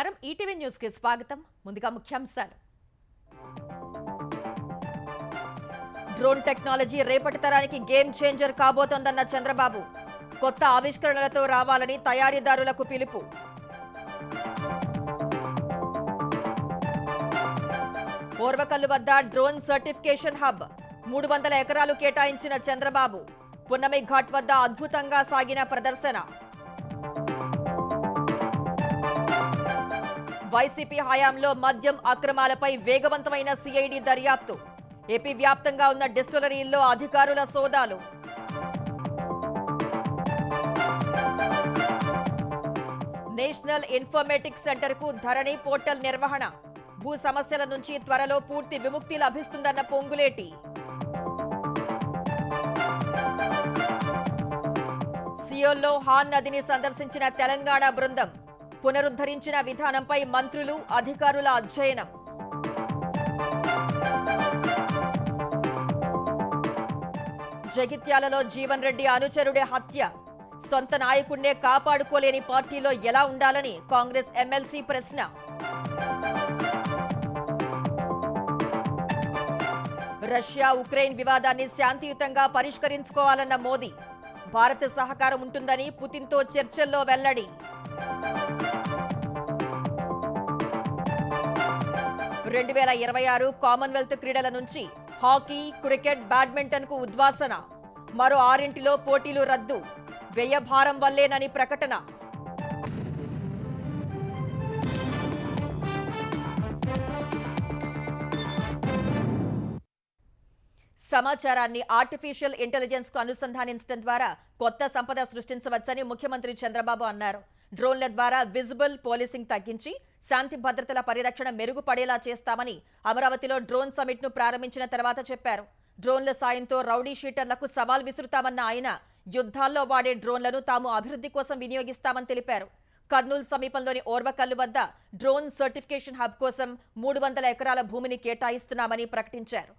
నమస్కారం ETV news కి స్వాగతం ముందుగా ముఖ్యాంశాలు డ్రోన్ టెక్నాలజీ రేపటి తరానికి గేమ్ చేంజర్ కాబోతోందన్న చంద్రబాబు కొత్త ఆవిష్కరణలతో రావాలని తయారీదారులకు పిలుపు ఓర్వకల్లు వద్ద డ్రోన్ సర్టిఫికేషన్ హబ్ 300 ఎకరాలు కేటాయించిన చంద్రబాబు పున్నమి ఘాట్ వద్ద అద్భుతంగా సాగిన ప్రదర్శన వైసీపీ హయాంలో మద్యం అక్రమాలపై వేగవంతమైన సిఐడి దర్యాప్తు ఏపీ వ్యాప్తంగా ఉన్న డిస్టిలరీల్లో అధికారుల సోదాలు నేషనల్ ఇన్ఫర్మేటిక్స్ సెంటర్కు ధరణి పోర్టల్ నిర్వహణ భూ సమస్యల నుంచి త్వరలో పూర్తి విముక్తి లభిస్తుందన్న పొంగులేటి సియోల్లో హాన్ నదిని సందర్శించిన తెలంగాణ బృందం పునరుద్ధరించిన విధానంపై మంత్రులు అధికారుల అధ్యయనం జగిత్యాలలో జీవన్ రెడ్డి అనుచరుడి హత్య సొంత నాయకుడినే కాపాడుకోలేని పార్టీలో ఎలా ఉండాలని కాంగ్రెస్ ఎమ్మెల్సీ ప్రశ్న రష్యా ఉక్రెయిన్ వివాదాన్ని శాంతియుతంగా పరిష్కరించుకోవాలన్న మోదీ భారత సహకారం ఉంటుందని పుతిన్తో చర్చల్లో వెల్లడి 2026 కామన్వెల్త్ క్రీడల నుంచి హాకీ క్రికెట్ బ్యాడ్మింటన్ కు ఉద్వాసన మరో 6 పోటీలు రద్దు వ్యయ భారం వల్లేనని ప్రకటన సమాచారాన్ని ఆర్టిఫిషియల్ ఇంటెలిజెన్స్ కు అనుసంధానించడం ద్వారా కొత్త సంపద సృష్టించవచ్చని ముఖ్యమంత్రి చంద్రబాబు అన్నారు డ్రోన్ల ద్వారా విజిబుల్ పోలీసింగ్ తగ్గించి శాంతి భద్రతల పరిరక్షణ మెరుగుపడేలా చేస్తామని అమరావతిలో డ్రోన్ సమిట్ ను ప్రారంభించిన తర్వాత చెప్పారు డ్రోన్ల సాయంతో రౌడీ షీటర్లకు సవాల్ విసురుతామన్న ఆయన యుద్ధాల్లో వాడే డ్రోన్లను తాము అభివృద్ధి కోసం వినియోగిస్తామని తెలిపారు కర్నూలు సమీపంలోని ఓర్వకల్లు వద్ద డ్రోన్ సర్టిఫికేషన్ హబ్ కోసం 300 ఎకరాల భూమిని కేటాయిస్తున్నామని ప్రకటించారు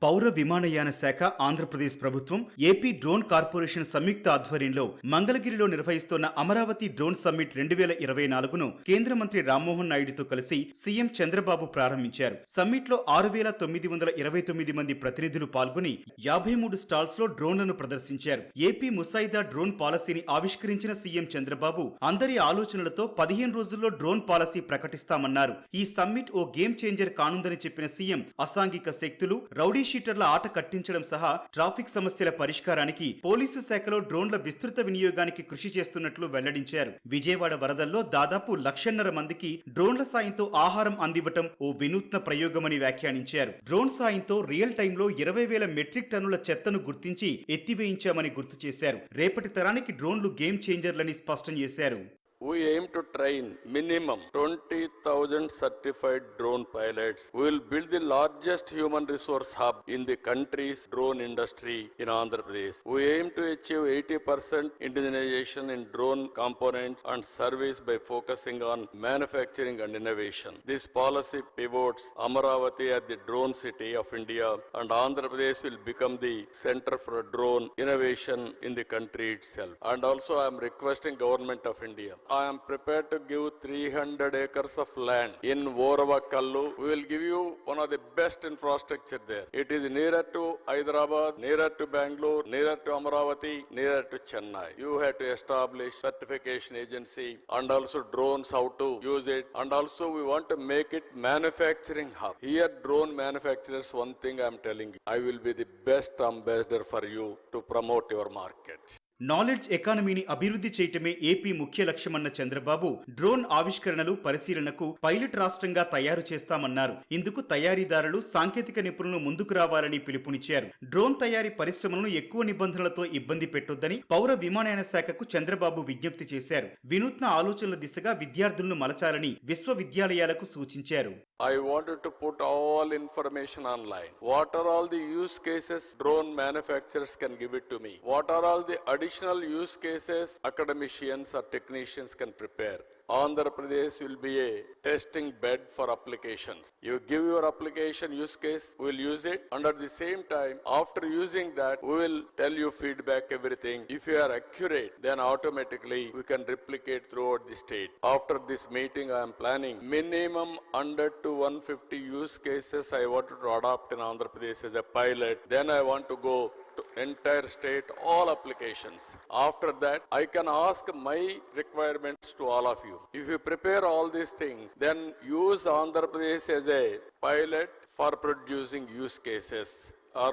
పౌర విమానయాన శాఖ ఆంధ్రప్రదేశ్ ప్రభుత్వం ఏపీ డ్రోన్ కార్పొరేషన్ సంయుక్త ఆధ్వర్యంలో మంగళగిరిలో నిర్వహిస్తున్న అమరావతి డ్రోన్ సమ్మిట్ 2024ను కేంద్ర మంత్రి రామ్మోహన్ నాయుడుతో కలిసి సీఎం చంద్రబాబు ప్రారంభించారు సమ్మిట్ లో 6,929 మంది ప్రతినిధులు పాల్గొని 53 స్టాల్స్ లో డ్రోన్లను ప్రదర్శించారు ఏపీ ముసాయిదా డ్రోన్ పాలసీని ఆవిష్కరించిన సీఎం చంద్రబాబు అందరి ఆలోచనలతో 15 రోజుల్లో డ్రోన్ పాలసీ ప్రకటిస్తామన్నారు ఈ సమ్మిట్ ఓ గేమ్ చేంజర్ కానుందని చెప్పిన సీఎం అసాంఘిక శక్తులు రౌడీ షీటర్ల ఆట కట్టించడం సహా ట్రాఫిక్ సమస్యల పరిష్కారానికి పోలీసు శాఖలో డ్రోన్ల విస్తృత వినియోగానికి కృషి చేస్తున్నట్లు వెల్లడించారు విజయవాడ వరదల్లో దాదాపు 1,50,000 మందికి డ్రోన్ల సాయంతో ఆహారం అందివ్వటం ఓ వినూత్న ప్రయోగమని వ్యాఖ్యానించారు డ్రోన్ సాయంతో రియల్ టైంలో 20,000 మెట్రిక్ టన్నుల చెత్తను గుర్తించి ఎత్తివేయించామని గుర్తు చేశారు రేపటి తరానికి డ్రోన్లు గేమ్ చేంజర్లని స్పష్టం చేశారు We aim to train minimum 20,000 certified drone pilots. We will build the largest human resource hub in the country's drone industry in Andhra Pradesh. We aim to achieve 80% indigenization in drone components and service by focusing on manufacturing and innovation. This policy pivots Amaravati as the drone city of India, and Andhra Pradesh will become the center for drone innovation in the country itself. And also I am requesting Government of India. I am prepared to give 300 acres of land in Orvakallu. We will give you one of the best infrastructure there. It is nearer to Hyderabad, nearer to Bangalore, nearer to Amaravati, nearer to Chennai. You have to establish certification agency and also drones, how to use it. And also we want to make it manufacturing hub. Here drone manufacturers, one thing I am telling you, I will be the best ambassador for you to promote your market. Knowledge ఎకానమీని అభివృద్ధి చేయటమే AP ముఖ్య లక్ష్యమన్న Chandrababu drone ఆవిష్కరణలు పరిశీలనకు pilot రాష్ట్రంగా తయారు చేస్తామన్నారు ఇందుకు తయారీదారులు సాంకేతిక నిపుణులు ముందుకు రావాలని పిలుపునిచ్చారు డ్రోన్ తయారీ పరిశ్రమలను ఎక్కువ నిబంధనలతో ఇబ్బంది పెట్టొద్దని పౌర విమానయాన శాఖకు చంద్రబాబు విజ్ఞప్తి చేశారు వినూత్న ఆలోచనల దిశగా విద్యార్థులను మలచాలని విశ్వవిద్యాలయాలకు సూచించారు I wanted to put all information online. What are all the use cases drone manufacturers can give it to me? What are all the additional use cases academicians or technicians can prepare? Andhra Pradesh will be a testing bed for applications. You give your application use case, we will use it. Under the same time, after using that, we will tell you feedback, everything. If you are accurate, then automatically we can replicate throughout the state. After this meeting, I am planning minimum 100 to 150 use cases I wanted to adopt in Andhra Pradesh as a pilot. Then I want to go to entire state, all applications. After that, I can ask my requirements to all of you. If you prepare all these things, then use Andhra Pradesh as a pilot for producing use cases or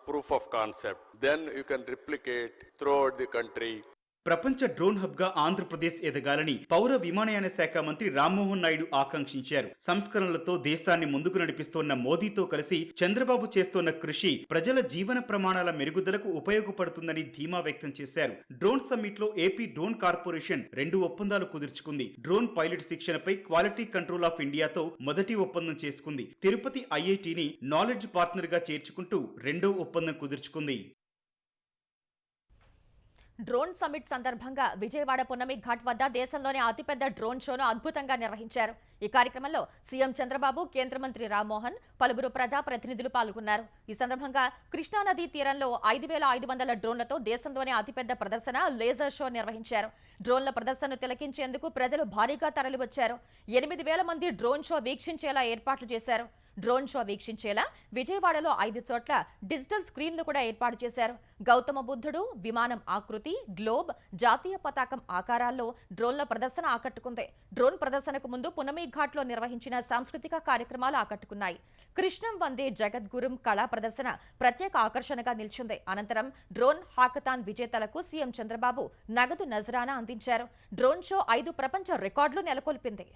proof of concept. Then you can replicate throughout the country. ప్రపంచ drone hub గా ఆంధ్రప్రదేశ్ ఎదగాలని పౌర విమానయాన శాఖ మంత్రి రామ్మోహన్ నాయుడు ఆకాంక్షించారు. సంస్కరణలతో దేశాన్ని ముందుకు నడిపిస్తోన్న మోదీతో కలిసి చంద్రబాబు చేస్తోన్న కృషి ప్రజల జీవన ప్రమాణాల మెరుగుదలకు ఉపయోగపడుతుందని ధీమా వ్యక్తం చేశారు. డ్రోన్ సమ్మిట్ లో ఏపీ డ్రోన్ కార్పొరేషన్ 2 ఒప్పందాలు కుదుర్చుకుంది. డ్రోన్ పైలట్ శిక్షణపై క్వాలిటీ కంట్రోల్ ఆఫ్ ఇండియాతో మొదటి ఒప్పందం చేసుకుంది. తిరుపతి ఐఐటిని నాలెడ్జ్ పార్ట్నర్ గా చేర్చుకుంటూ 2వ ఒప్పందం కుదుర్చుకుంది. డ్రోన్ సమ్మిట్ సందర్భంగా విజయవాడ పున్నమి ఘాట్ వద్ద దేశంలోనే అతిపెద్ద డ్రోన్ షోను అద్భుతంగా నిర్వహించారు. ఈ కార్యక్రమంలో సీఎం చంద్రబాబు, కేంద్ర మంత్రి రామ్మోహన్, పలువురు ప్రజాప్రతినిధులు పాల్గొన్నారు. ఈ సందర్భంగా కృష్ణానదీ తీరంలో 5500 డ్రోన్లతో దేశంలోనే అతిపెద్ద ప్రదర్శన లేజర్ షో నిర్వహించారు. డ్రోన్ల ప్రదర్శనను తిలకించేందుకు ప్రజలు భారీగా తరలివచ్చారు. 8000 మంది డ్రోన్ షో వీక్షించేలా ఏర్పాట్లు చేశారు. డ్రోన్ షో వీక్షించేలా విజయవాడలో 5 చోట్ల డిజిటల్ స్క్రీన్లు కూడా ఏర్పాటు చేశారు. గౌతమ బుద్ధుడు, విమానం ఆకృతి, గ్లోబ్, జాతీయ పతాకం ఆకారాల్లో డ్రోన్ల ప్రదర్శన ఆకట్టుకుంది. డ్రోన్ ప్రదర్శనకు ముందు పునమి ఘాట్లో నిర్వహించిన సాంస్కృతిక కార్యక్రమాలు ఆకట్టుకున్నాయి. కృష్ణం వందే జగద్గురుం కళా ప్రదర్శన ప్రత్యేక ఆకర్షణగా నిలిచింది. అనంతరం డ్రోన్ హాకథాన్ విజేతలకు సీఎం చంద్రబాబు నగదు నజరానా అందించారు. డ్రోన్ షో 5 ప్రపంచ రికార్డులు నెలకొల్పింది.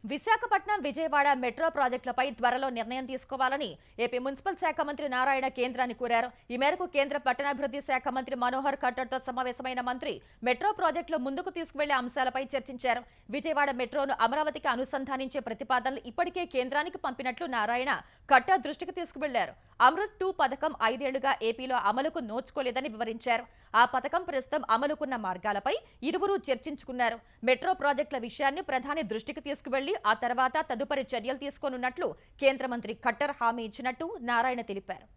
విశాఖపట్నం, విజయవాడ మెట్రో ప్రాజెక్టులపై త్వరలో నిర్ణయం తీసుకోవాలని ఏపీ మున్సిపల్ శాఖ మంత్రి నారాయణ కేంద్రాన్ని కోరారు. ఈ మేరకు కేంద్ర పట్టణాభివృద్ధి శాఖ మంత్రి మనోహర్ ఖట్టర్తో సమావేశమైన మంత్రి మెట్రో ప్రాజెక్టులు ముందుకు తీసుకువెళ్లే అంశాలపై చర్చించారు. విజయవాడ మెట్రోను అమరావతికి అనుసంధానించే ప్రతిపాదనలు ఇప్పటికే కేంద్రానికి పంపినట్లు నారాయణ ఖట్టర్ దృష్టికి తీసుకువెళ్లారు. అమృత్ 2 పథకం 5 ఏళ్లుగా ఏపీలో అమలుకు నోచుకోలేదని వివరించారు. ఆ పథకం ప్రస్తుతం అమలుకున్న మార్గాలపై ఇరువురు చర్చించుకున్నారు. మెట్రో ప్రాజెక్టుల విషయాన్ని ప్రధాని దృష్టికి తీసుకువెళ్లి ఆ తర్వాత తదుపరి చర్యలు తీసుకోనున్నట్లు కేంద్ర మంత్రి ఖట్టర్ హామీ ఇచ్చినట్టు నారాయణ తెలిపారు.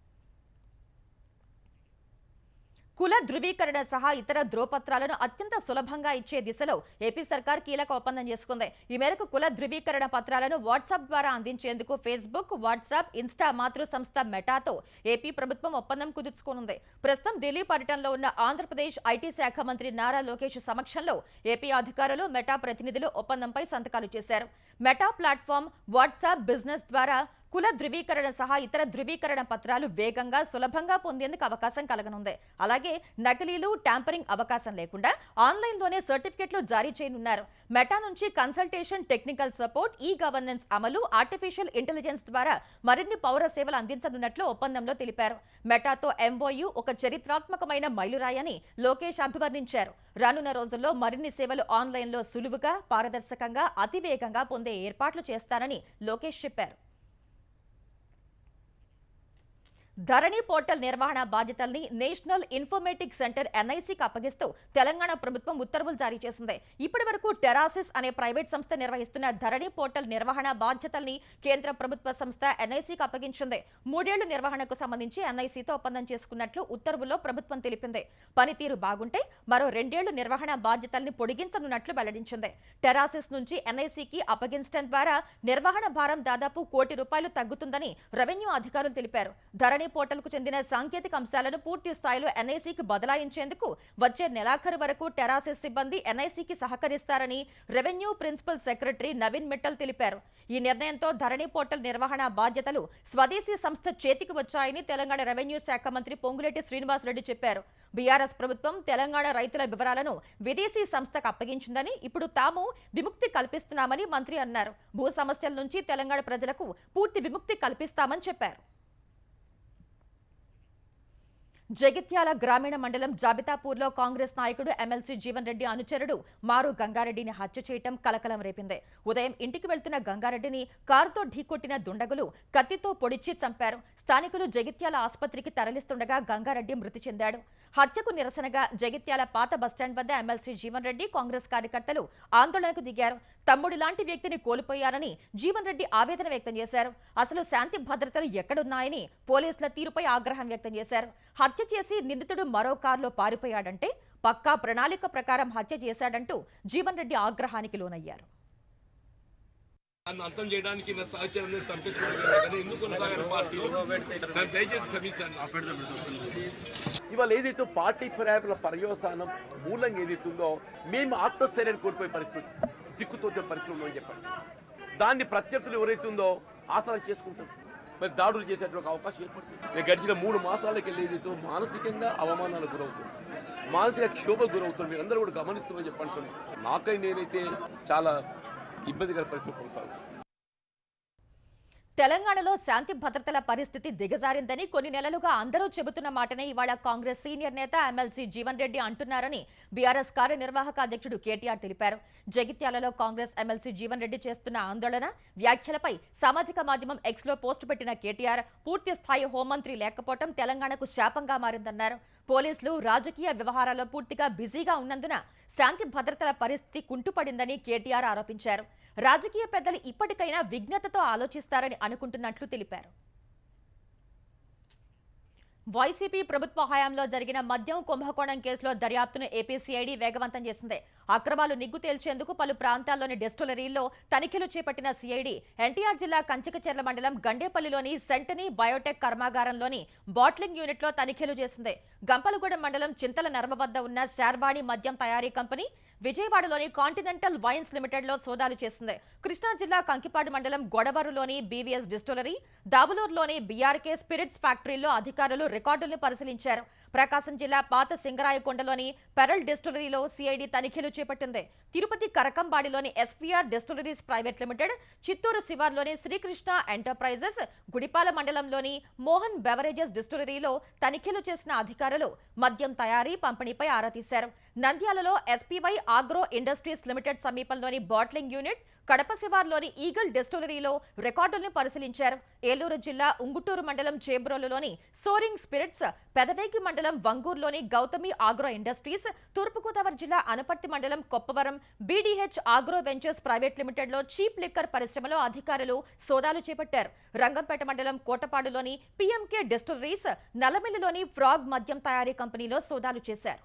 కుల ధృవీకరణ సహా ఇతర ధ్రువపత్రాలను అత్యంత సులభంగా ఇచ్చే దిశలో ఏపీ సర్కార్ కీలక ఒప్పందం చేసుకుంది. ఈ మేరకు కుల ధృవీకరణ పత్రాలను వాట్సాప్ ద్వారా అందించేందుకు ఫేస్బుక్, వాట్సాప్, ఇన్స్టా మాతృ సంస్థ మెటాతో ఏపీ ప్రభుత్వం ఒప్పందం కుదుర్చుకోనుంది. ప్రస్తుతం ఢిల్లీ పర్యటనలో ఉన్న ఆంధ్రప్రదేశ్ ఐటీ శాఖ మంత్రి నారా లోకేష్ సమక్షంలో ఏపీ అధికారులు, మెటా ప్రతినిధులు ఒప్పందంపై సంతకాలు చేశారు. మెటా ప్లాట్ఫామ్ వాట్సాప్ బిజినెస్ ద్వారా కుల ధృవీకరణ సహా ఇతర ధృవీకరణ పత్రాలు వేగంగా, సులభంగా పొందేందుకు అవకాశం కలగనుంది. అలాగే నకిలీలు, ట్యాంపరింగ్ అవకాశం లేకుండా ఆన్లైన్లోనే సర్టిఫికెట్లు జారీ చేయనున్నారు. మెటా నుంచి consultation, technical support, e governance అమలు, ఆర్టిఫిషియల్ ఇంటెలిజెన్స్ ద్వారా మరిన్ని పౌర సేవలు అందించనున్నట్లు ఒప్పందంలో తెలిపారు. మెటాతో ఎంఓయూ ఒక చరిత్రాత్మకమైన మైలురాయని లోకేష్ అభివర్ణించారు. రానున్న రోజుల్లో మరిన్ని సేవలు ఆన్లైన్లో సులువుగా, పారదర్శకంగా, అతివేగంగా పొందే ఏర్పాట్లు చేస్తారని లోకేష్ చెప్పారు. ధరణి పోర్టల్ నిర్వహణ బాధ్యతల్ని నేషనల్ ఇన్ఫర్మేటిక్ సెంటర్ ఎన్ఐసికి అప్పగిస్తూ తెలంగాణ ప్రభుత్వం ఉత్తర్వులు జారీ చేసింది. ఇప్పటి వరకు టెరాసిస్ అనే ప్రైవేట్ సంస్థ నిర్వహిస్తున్న ధరణి పోర్టల్ నిర్వహణ బాధ్యతల్ని కేంద్ర ప్రభుత్వ సంస్థ ఎన్ఐసికి అప్పగించింది. 3 ఏళ్ల నిర్వహణకు సంబంధించి ఎన్ఐసితో ఒప్పందం చేసుకున్నట్లు ఉత్తర్వుల్లో ప్రభుత్వం తెలిపింది. పనితీరు బాగుంటే మరో 2 ఏళ్లు నిర్వహణ బాధ్యతల్ని పొడిగించనున్నట్లు వెల్లడించింది. టెరాసిస్ నుంచి ఎన్ఐసికి అప్పగించడం ద్వారా నిర్వహణ భారం దాదాపు ₹1 కోటి తగ్గుతుందని రెవెన్యూ అధికారులు తెలిపారు. ధరణి పోర్టల్కు చెందిన సాంకేతిక అంశాలను పూర్తి స్థాయిలో ఎన్ఐసికి బదలాయించేందుకు వచ్చే నెలాఖరు వరకు టెరాసిస్ సిబ్బంది ఎన్ఐసికి సహకరిస్తారని revenue principal secretary Naveen Mittal తెలిపారు. ఈ నిర్ణయంతో ధరణి పోర్టల్ నిర్వహణ బాధ్యతలు స్వదేశీ సంస్థ చేతికి వచ్చాయని తెలంగాణ రెవెన్యూ శాఖ మంత్రి పొంగులేటి శ్రీనివాసరెడ్డి చెప్పారు. బీఆర్ఎస్ ప్రభుత్వం తెలంగాణ రైతుల వివరాలను విదేశీ సంస్థకు అప్పగించిందని, ఇప్పుడు తాము విముక్తి కల్పిస్తున్నామని మంత్రి అన్నారు. భూ సమస్యల నుంచి తెలంగాణ ప్రజలకు పూర్తి విముక్తి కల్పిస్తామని చెప్పారు. జగిత్యాల గ్రామీణ మండలం జాబితాపూర్లో కాంగ్రెస్ నాయకుడు ఎమ్మెల్సీ జీవన్ రెడ్డి అనుచరుడు మారు గంగారెడ్డిని హత్య చేయటం కలకలం రేపింది. ఉదయం ఇంటికి వెళ్తున్న గంగారెడ్డిని కారుతో ఢీకొట్టిన దుండగులు కత్తితో పొడిచి చంపారు. స్థానికులు జగిత్యాల ఆసుపత్రికి తరలిస్తుండగా గంగారెడ్డి మృతి చెందాడు. హత్యకు నిరసనగా జగిత్యాల పాత బస్టాండ్ వద్ద ఎమ్మెల్సీ జీవన్ రెడ్డి కాంగ్రెస్ కార్యకర్తలు ఆందోళనకు దిగారు. తమ్ముడి లాంటి వ్యక్తిని కోల్పోయారని జీవన్ రెడ్డి ఆవేదన వ్యక్తం చేశారు. అసలు శాంతి భద్రతలు ఎక్కడున్నాయని పోలీసుల తీరుపై ఆగ్రహం వ్యక్తం చేశారు. హత్య చేసి నిందితుడు మరో కారులో పారిపోయాడంటే పక్కా ప్రణాళిక ప్రకారం హత్య చేశాడంటూ జీవన్ రెడ్డి ఆగ్రహానికి లోనయ్యారు. అర్థం చేయడానికి నా సహచరం ఎందుకు ఇవాళ ఏదైతే పార్టీ ప్రయాణాల పర్యవసానం మూలంగా ఏదైతుందో మేము ఆత్మస్థైర్యాన్ని కోల్పోయే పరిస్థితి దిక్కుతోచే పరిస్థితులు ఉందని చెప్పండి. దాన్ని ప్రత్యర్థులు ఎవరైతుందో ఆసరా చేసుకుంటారు, మరి దాడులు చేసేటువంటి అవకాశం ఏర్పడుతుంది. నేను గడిచిన 3 మాసాలకి వెళ్ళి ఏదైతే మానసికంగా అవమానాలకు గురవుతుంది, మానసిక క్షోభకు గురవుతుంది. మీరందరూ కూడా గమనిస్తున్నామని చెప్పండి. నాకై నేనైతే చాలా ఇబ్బందికర పరిస్థితి కొనసాగుతుంది. తెలంగాణలో శాంతి భద్రతల పరిస్థితి దిగజారిందని కొన్ని నెలలుగా అందరూ చెబుతున్న మాటనే ఇవాళ కాంగ్రెస్ సీనియర్ నేత ఎమ్మెల్సీ జీవన్ రెడ్డి అంటున్నారని బీఆర్ఎస్ కార్యనిర్వాహక అధ్యక్షుడు కేటీఆర్ తెలిపారు. జగిత్యాలలో కాంగ్రెస్ ఎమ్మెల్సీ జీవన్ రెడ్డి చేస్తున్న ఆందోళన వ్యాఖ్యలపై సామాజిక మాధ్యమం ఎక్స్ లో పోస్టు పెట్టిన కేటీఆర్ పూర్తి స్థాయి హోంమంత్రి లేకపోవడం తెలంగాణకు శాపంగా మారిందన్నారు. పోలీసులు రాజకీయ వ్యవహారాల్లో పూర్తిగా బిజీగా ఉన్నందున శాంతి భద్రతల పరిస్థితి కుంటుపడిందని కేటీఆర్ ఆరోపించారు. రాజకీయ పెద్దలు ఇప్పటికైనా విజ్ఞతతో ఆలోచిస్తారని అనుకుంటున్నట్లు తెలిపారు. వైసీపీ ప్రభుత్వ హయాంలో జరిగిన మద్యం కుంభకోణం కేసులో దర్యాప్తును ఏపీ సిఐడి వేగవంతం చేసింది. అక్రమాలు నిగ్గు తేల్చేందుకు పలు ప్రాంతాల్లోని డెస్టిలరీల్లో తనిఖీలు చేపట్టిన సిఐడి ఎన్టీఆర్ జిల్లా కంచికచెర్ల మండలం గండేపల్లిలోని సెంటనీ బయోటెక్ కర్మాగారంలోని బాట్లింగ్ యూనిట్లో తనిఖీలు చేసింది. గంపలగూడెం మండలం చింతల నర్మ వద్ద ఉన్న శార్వాణి మద్యం తయారీ కంపెనీ, విజయవాడలోని కాంటినెంటల్ వైన్స్ లిమిటెడ్ లో సోదాలు చేసింది. కృష్ణా జిల్లా కంకిపాడు మండలం గొడవరులోని బీవీఎస్ డిస్టిలరీ, దాబులూరులోని బీఆర్కే స్పిరిట్స్ ఫ్యాక్టరీలో అధికారులు రికార్డులను పరిశీలించారు. ప్రకాశం జిల్లా పాత సింగరాయకొండలోని పెరల్ డిస్టిలరీలో సిఐడి తనిఖీలు చేపట్టింది. తిరుపతి కరకంబాడిలోని SPR distilleries private limited, Chittoor శివార్లోని శ్రీకృష్ణ ఎంటర్ప్రైజెస్, గుడిపాల మండలంలోని మోహన్ బెవరేజెస్ డిస్టిలరీలో తనిఖీలు చేసిన అధికారులు మద్యం తయారీ, పంపిణీపై ఆరా తీశారు. నంద్యాలలో ఎస్పీవై ఆగ్రో ఇండస్ట్రీస్ లిమిటెడ్ సమీపంలోని బాట్లింగ్ యూనిట్, కడప శివార్లోని ఈగల్ డిస్టిలరీలో రికార్డులను పరిశీలించారు. ఏలూరు జిల్లా ఉంగుటూరు మండలం చేబ్రోలులోని సోరింగ్ స్పిరిట్స్, పెదవేగి మండలం వంగూరులోని గౌతమి ఆగ్రో ఇండస్ట్రీస్, తూర్పుగోదావరి జిల్లా అనపర్తి మండలం Koppavaram BDH agro ventures private limited లో చీప్ లిక్కర్ పరిశ్రమలో అధికారులు సోదాలు చేపట్టారు. రంగంపేట మండలం కోటపాడులోని పీఎంకే డిస్టిలరీస్, నల్లమిల్లిలోని ఫ్రాగ్ మద్యం తయారీ కంపెనీలో సోదాలు చేశారు.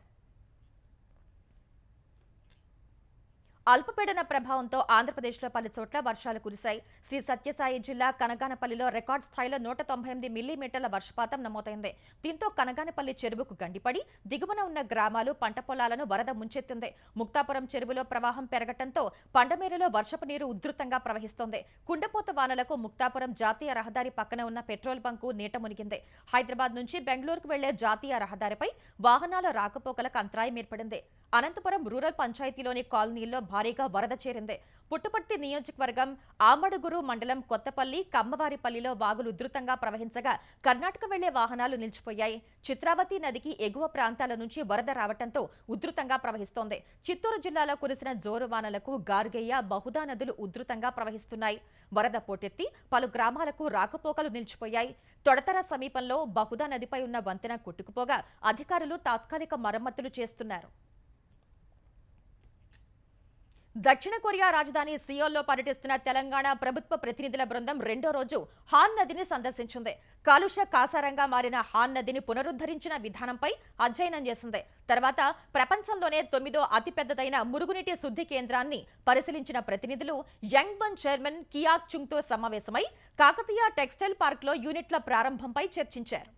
అల్పపీడన ప్రభావంతో ఆంధ్రప్రదేశ్లో పలు చోట్ల వర్షాలు కురిశాయి. శ్రీ సత్యసాయి జిల్లా కనగానపల్లిలో రికార్డ్ స్థాయిలో 198 మిల్లీమీటర్ల వర్షపాతం నమోదైంది. దీంతో కనగానపల్లి చెరువుకు గండిపడి దిగువన ఉన్న గ్రామాలు, పంట పొలాలను వరద ముంచెత్తింది. ముక్తాపురం చెరువులో ప్రవాహం పెరగటంతో పండమేరులో వర్షపు నీరు ఉధృతంగా ప్రవహిస్తోంది. కుండపోత వానలకు ముక్తాపురం జాతీయ రహదారి పక్కన ఉన్న పెట్రోల్ బంకు నీట మునిగింది. హైదరాబాద్ నుంచి బెంగళూరుకు వెళ్లే జాతీయ రహదారిపై వాహనాల రాకపోకలకు అంతరాయం ఏర్పడింది. అనంతపురం రూరల్ పంచాయతీలోని కాలనీల్లో భారీగా వరద చేరింది. పుట్టపర్తి నియోజకవర్గం ఆమడుగురు మండలం కొత్తపల్లి, కమ్మవారిపల్లిలో వాగులు ఉధృతంగా ప్రవహించగా కర్ణాటక వెళ్లే వాహనాలు నిలిచిపోయాయి. చిత్రావతి నదికి ఎగువ ప్రాంతాల నుంచి వరద రావడంతో ఉధృతంగా ప్రవహిస్తోంది. చిత్తూరు జిల్లాలో కురిసిన జోరు వానలకు గార్గయ్య, బహుదా నదులు ఉధృతంగా ప్రవహిస్తున్నాయి. వరద పోటెత్తి పలు గ్రామాలకు రాకపోకలు నిలిచిపోయాయి. తొడతర సమీపంలో బహుదా నదిపై ఉన్న వంతెన కొట్టుకుపోగా అధికారులు తాత్కాలిక మరమ్మతులు చేస్తున్నారు. దక్షిణ కొరియా రాజధాని సియోల్లో పర్యటిస్తున్న తెలంగాణ ప్రభుత్వ ప్రతినిధుల బృందం 2వ రోజు హాన్ నదిని సందర్శించింది. కాలుష్య కాసారంగా మారిన హాన్ నదిని పునరుద్ధరించిన విధానంపై అధ్యయనం చేసింది. తర్వాత ప్రపంచంలోనే 9వ అతిపెద్దదైన మురుగునీటి శుద్ధి కేంద్రాన్ని పరిశీలించిన ప్రతినిధులు యంగ్ వన్ చైర్మన్ కియాక్ చుంగ్తో సమావేశమై కాకతీయ టెక్స్టైల్ పార్క్లో యూనిట్ల ప్రారంభంపై చర్చించారు.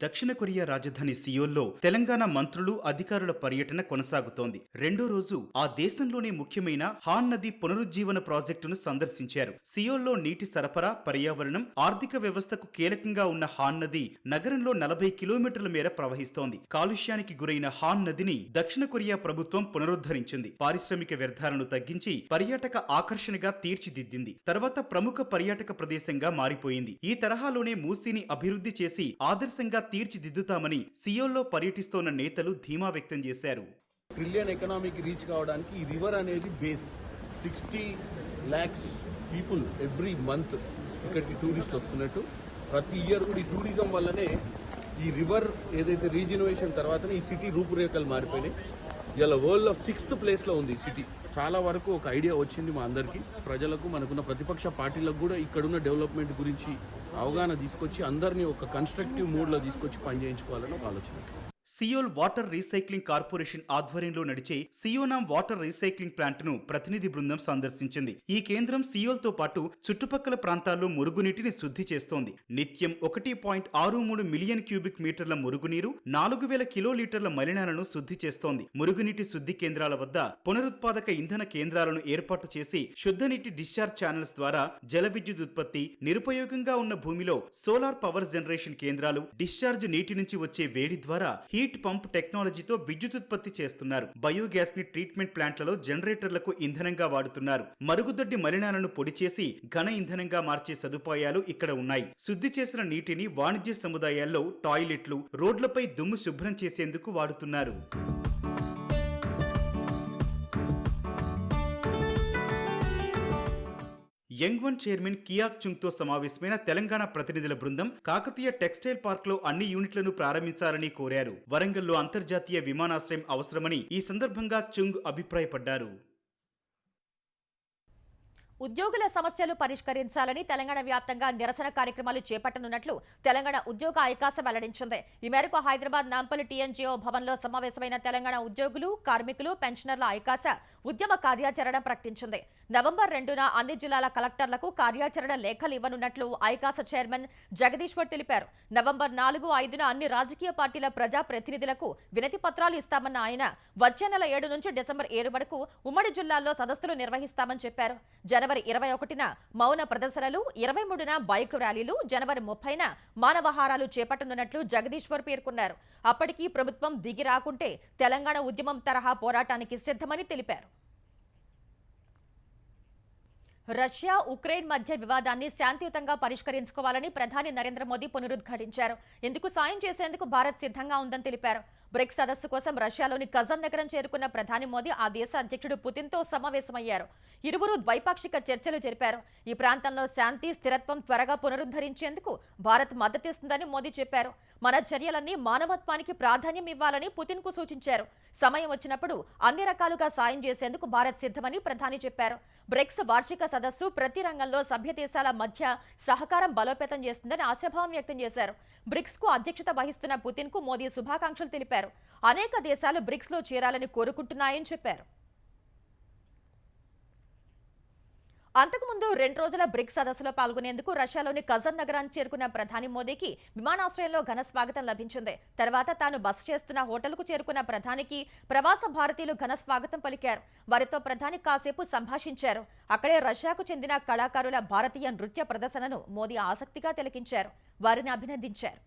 దక్షిణ కొరియా రాజధాని సియోల్లో తెలంగాణ మంత్రులు అధికారుల పర్యటన కొనసాగుతోంది. రెండో రోజు ఆ దేశంలోనే ముఖ్యమైన హాన్ నది పునరుజ్జీవన ప్రాజెక్టును సందర్శించారు. సియోల్లో నీటి సరఫరా, పర్యావరణం, ఆర్థిక వ్యవస్థకు కీలకంగా ఉన్న హాన్ నది నగరంలో 40 కిలోమీటర్ల మేర ప్రవహిస్తోంది. కాలుష్యానికి గురైన హాన్ నదిని దక్షిణ కొరియా ప్రభుత్వం పునరుద్ధరించింది. పారిశ్రామిక వ్యర్థాలను తగ్గించి పర్యాటక ఆకర్షణగా తీర్చిదిద్దింది. తర్వాత ప్రముఖ పర్యాటక ప్రదేశంగా మారిపోయింది. ఈ తరహాలోనే మూసీని అభివృద్ధి చేసి ఆదర్శంగా తీర్చిదిద్దుతామని సియోల్లో పర్యటిస్తోన్న నేతలు ధీమా వ్యక్తం చేశారు. ట్రిలియన్ ఎకనామీకి రీచ్ కావడానికి ఈ రివర్ అనేది base. 60 lakhs people every month ఇక్కడికి టూరిస్టులు వస్తున్నట్టు, ప్రతి ఇయర్ కూడా ఈ టూరిజం వల్లనే ఈ రివర్ ఏదైతే రీజనరేషన్ తర్వాతనే ఈ సిటీ రూపురేఖలు మారిపోయినాయి. ఇలా వరల్డ్ లో 6th ప్లేస్లో ఉంది ఈ సిటీ. చాలా వరకు ఒక ఐడియా వచ్చింది మా అందరికీ, ప్రజలకు, మనకున్న ప్రతిపక్ష పార్టీలకు కూడా ఇక్కడున్న డెవలప్మెంట్ గురించి అవగాహన తీసుకొచ్చి అందరినీ ఒక కన్స్ట్రక్టివ్ మూడ్లో తీసుకొచ్చి పనిచేయించుకోవాలని ఒక ఆలోచన. సియోల్ వాటర్ రీసైక్లింగ్ కార్పొరేషన్ ఆధ్వర్యంలో నడిచే సియోనామ్ వాటర్ రీసైక్లింగ్ ప్లాంట్ ను ప్రతినిధి బృందం సందర్శించింది. ఈ కేంద్రం సియోల్తో పాటు చుట్టుపక్కల ప్రాంతాల్లో మురుగునీటిని శుద్ధి చేస్తోంది. నిత్యం 1.63 మిలియన్ క్యూబిక్ మీటర్ల మురుగునీరు, 4000 కిలోలీటర్ల మలినాలను శుద్ధి చేస్తోంది. మురుగునీటి శుద్ధి కేంద్రాల వద్ద పునరుత్పాదక ఇంధన కేంద్రాలను ఏర్పాటు చేసి శుద్ధనీటి డిశ్చార్జ్ ఛానల్స్ ద్వారా జల విద్యుత్ ఉత్పత్తి, నిరుపయోగంగా ఉన్న భూమిలో సోలార్ పవర్ జనరేషన్ కేంద్రాలు, డిశ్చార్జ్ నీటి నుంచి వచ్చే వేడి ద్వారా హీట్ పంప్ టెక్నాలజీతో విద్యుత్ ఉత్పత్తి చేస్తున్నారు. బయోగ్యాస్ ని ట్రీట్మెంట్ ప్లాంట్లలో జనరేటర్లకు ఇంధనంగా వాడుతున్నారు. మరుగుదొడ్డి మలినాలను పొడి చేసి ఘన ఇంధనంగా మార్చే సదుపాయాలు ఇక్కడ ఉన్నాయి. శుద్ధి చేసిన నీటిని వాణిజ్య సముదాయాల్లో టాయిలెట్లు, రోడ్లపై దుమ్ము శుభ్రం చేసేందుకు వాడుతున్నారు. యంగ్ వన్ చైర్మన్ కియాక్ చుంగ్ తో సమావేశమైన తెలంగాణ ప్రతినిధుల బృందం కాకతీయ టెక్స్టైల్ పార్క్ లో అన్ని యూనిట్లను ప్రారంభించాలని కోరారు. వరంగల్లో అంతర్జాతీయ విమానాశ్రయం అవసరమని ఈ సందర్భంగా చుంగ్ అభిప్రాయపడ్డారు. ఉద్యోగుల సమస్యలు పరిష్కరించాలని తెలంగాణ వ్యాప్తంగా నిరసన కార్యక్రమాలు చేపట్టనున్నట్లు తెలంగాణ ఉద్యోగ ఐకాస వెల్లడించింది. ఈ మేరకు హైదరాబాద్ నాంపల్లి టీఎన్జీఓ భవన్లో సమావేశమైన తెలంగాణ ఉద్యోగులు, కార్మికులు, పెన్షనర్ల ఐకాస ఉద్యమ కార్యాచరణ ప్రకటించింది. నవంబర్ 2న అన్ని జిల్లాల కలెక్టర్లకు కార్యాచరణ లేఖలు ఇవ్వనున్నట్లు ఐకాస చైర్మన్ జగదీశ్వర్ తెలిపారు. నవంబర్ 4, 5న అన్ని రాజకీయ పార్టీల ప్రజా ప్రతినిధులకు వినతి పత్రాలు ఇస్తామన్న ఆయన వచ్చే నెల 7 నుంచి డిసెంబర్ 7 వరకు ఉమ్మడి జిల్లాల్లో సదస్సులు నిర్వహిస్తామని చెప్పారు. జనవరి 21న మౌన ప్రదర్శనలు, 23న బైక్ ర్యాలీలు, జనవరి 30న మానవహారాలు చేపట్టనున్నట్లు జగదీశ్వర్ పేర్కొన్నారు. అప్పటికీ ప్రభుత్వం దిగి రాకుంటే తెలంగాణ ఉద్యమం తరహా పోరాటానికి సిద్ధమని తెలిపారు. రష్యా, ఉక్రెయిన్ మధ్య వివాదాన్ని శాంతియుతంగా పరిష్కరించుకోవాలని ప్రధాని నరేంద్ర మోదీ పునరుద్ఘాటించారు. ఇందుకు సాయం చేసేందుకు భారత్ సిద్ధంగా ఉందని తెలిపారు. బ్రిక్స్ సదస్సు కోసం రష్యాలోని కజన్ నగరం చేరుకున్న ప్రధాని మోదీ ఆ దేశ అధ్యక్షుడు పుతిన్తో సమావేశమయ్యారు. ఇరువురు ద్వైపాక్షిక చర్చలు జరిపారు. ఈ ప్రాంతంలో శాంతి, స్థిరత్వం త్వరగా పునరుద్ధరించేందుకు భారత్ మద్దతిస్తుందని మోదీ చెప్పారు. మన చర్యలన్నీ మానవత్వానికి ప్రాధాన్యం ఇవ్వాలని పుతిన్కు సూచించారు. సమయం వచ్చినప్పుడు అన్ని రకాలుగా సాయం చేసేందుకు భారత్ సిద్ధమని ప్రధాని చెప్పారు. బ్రిక్స్ వార్షిక సదస్సు ప్రతి రంగంలో సభ్య దేశాల మధ్య సహకారం బలోపేతం చేస్తుందని ఆశాభావం వ్యక్తం చేశారు. బ్రిక్స్ కు అధ్యక్షత వహిస్తున్న పుతిన్ కు మోదీ శుభాకాంక్షలు తెలిపారు. అనేక దేశాలు బ్రిక్స్ లో చేరాలని కోరుకుంటున్నాయని చెప్పారు. అంతకుముందు 2 రోజుల బ్రిక్స్ సదస్సులో పాల్గొనేందుకు రష్యాలోని కజన్ నగరానికి చేరుకున్న ప్రధాని మోదీకి విమానాశ్రయంలో ఘన స్వాగతం లభించింది. తర్వాత తాను బస చేస్తున్న హోటల్కు చేరుకున్న ప్రధానికి ప్రవాస భారతీయులు ఘన స్వాగతం పలికారు. వారితో ప్రధాని కాసేపు సంభాషించారు. అక్కడే రష్యాకు చెందిన కళాకారుల భారతీయ నృత్య ప్రదర్శనను మోదీ ఆసక్తిగా తిలకించారు. వారిని అభినందించారు.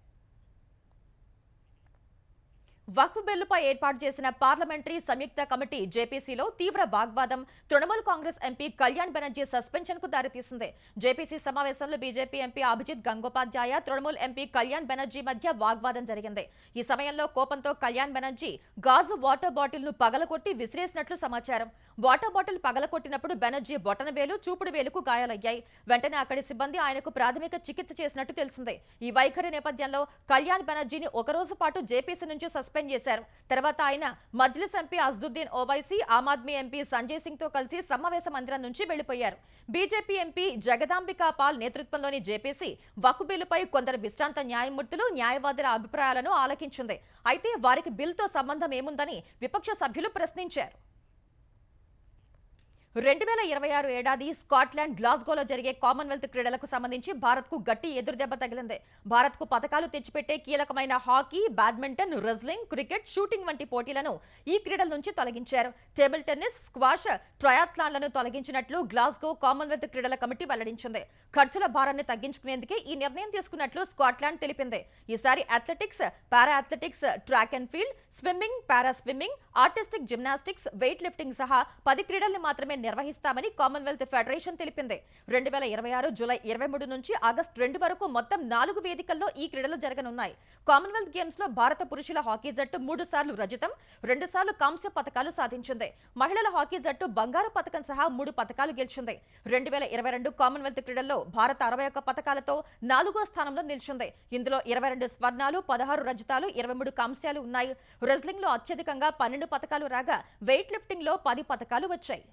వక్ఫ్ బిల్లుపై ఏర్పాటు చేసిన పార్లమెంటరీ సంయుక్త కమిటీ జేపీసీలో తీవ్ర వాగ్వాదం, తృణమూల్ కాంగ్రెస్ ఎంపీ కళ్యాణ్ బెనర్జీ సస్పెన్షన్ కు దారితీసింది. జేపీసీ సమావేశంలో BJP MP Abhijit Gangopadhyay, Trinamool MP Kalyan Banerjee మధ్య వాగ్వాదం జరిగింది. ఈ సమయంలో కోపంతో కళ్యాణ్ బెనర్జీ గాజు వాటర్ బాటిల్ ను పగలగొట్టి విసిరేసినట్లు సమాచారం. వాటర్ బాటిల్ పగలకొట్టినప్పుడు బెనర్జీ బొటనవేలు, చూపుడు వేలుకు గాయాలయ్యాయి. వెంటనే అక్కడి సిబ్బంది ఆయనకు ప్రాథమిక చికిత్స చేసినట్టు తెలిసింది. ఈ వైఖరి నేపథ్యంలో కళ్యాణ్ బెనర్జీని 1 రోజు పాటు జేపీసీ నుంచి సస్పెండ్ చేశారు. తర్వాత ఆయన మజ్లిస్ ఎంపీ అజ్దుద్దీన్ ఓవైసీ, ఆమ్ ఆద్మీ ఎంపీ సంజయ్ సింగ్ తో కలిసి సమావేశ మందిరం నుంచి వెళ్లిపోయారు. బీజేపీ ఎంపీ జగదాంబికా పాల్ నేతృత్వంలోని జేపీసీ వక్ఫ్ బిల్లుపై కొందరు విశ్రాంత న్యాయమూర్తులు, న్యాయవాదుల అభిప్రాయాలను ఆలకించింది. అయితే వారికి బిల్లుతో సంబంధం ఏముందని విపక్ష సభ్యులు ప్రశ్నించారు. 2026 ఏడాది స్కాట్లాండ్ గ్లాస్గోలో జరిగే కామన్వెల్త్ క్రీడలకు సంబంధించి భారత్కు గట్టి ఎదురుదెబ్బ తగిలింది. భారత్కు పతకాలు తెచ్చిపెట్టే కీలకమైన hockey, badminton, wrestling, cricket, shooting వంటి పోటీలను ఈ క్రీడల నుంచి తొలగించారు. టేబుల్ టెన్నిస్, స్క్వాష్, ట్రయాథ్లాన్లను తొలగించినట్లు గ్లాస్గో కామన్వెల్త్ క్రీడల కమిటీ వెల్లడించింది. ఖర్చుల భారాన్ని తగ్గించుకునేందుకే ఈ నిర్ణయం తీసుకున్నట్లు స్కాట్లాండ్ తెలిపింది. ఈసారి athletics, para athletics, track and field, swimming, para swimming, artistic gymnastics, weight lifting సహా 10 క్రీడల్ని మాత్రమే నిర్వహిస్తామని కామన్వెల్త్ ఫెడరేషన్ తెలిపింది. 2026 జూలై 23 నుంచి ఆగస్టు 2 వరకు మొత్తం 4 వేదికల్లో ఈ క్రీడలు జరగనున్నాయి. కామన్వెల్త్ గేమ్స్ లో భారత పురుషుల హాకీ జట్టు 3 సార్లు రజతం, 2 సార్లు కాంస్య పతకాలు సాధించింది. మహిళల హాకీ జట్టు బంగారు పతకం సహా 3 పతకాలు గెలిచింది. 2022 కామన్వెల్త్ క్రీడల్లో భారత 61 పతకాలతో 4వ స్థానంలో నిలిచింది. ఇందులో 22 స్వర్ణాలు, 16 రజతాలు, 23 కాంస్యాలు ఉన్నాయి. రెజ్లింగ్ లో అత్యధికంగా 12 పతకాలు రాగా వెయిట్ లిఫ్టింగ్ లో 10 పతకాలు వచ్చాయి.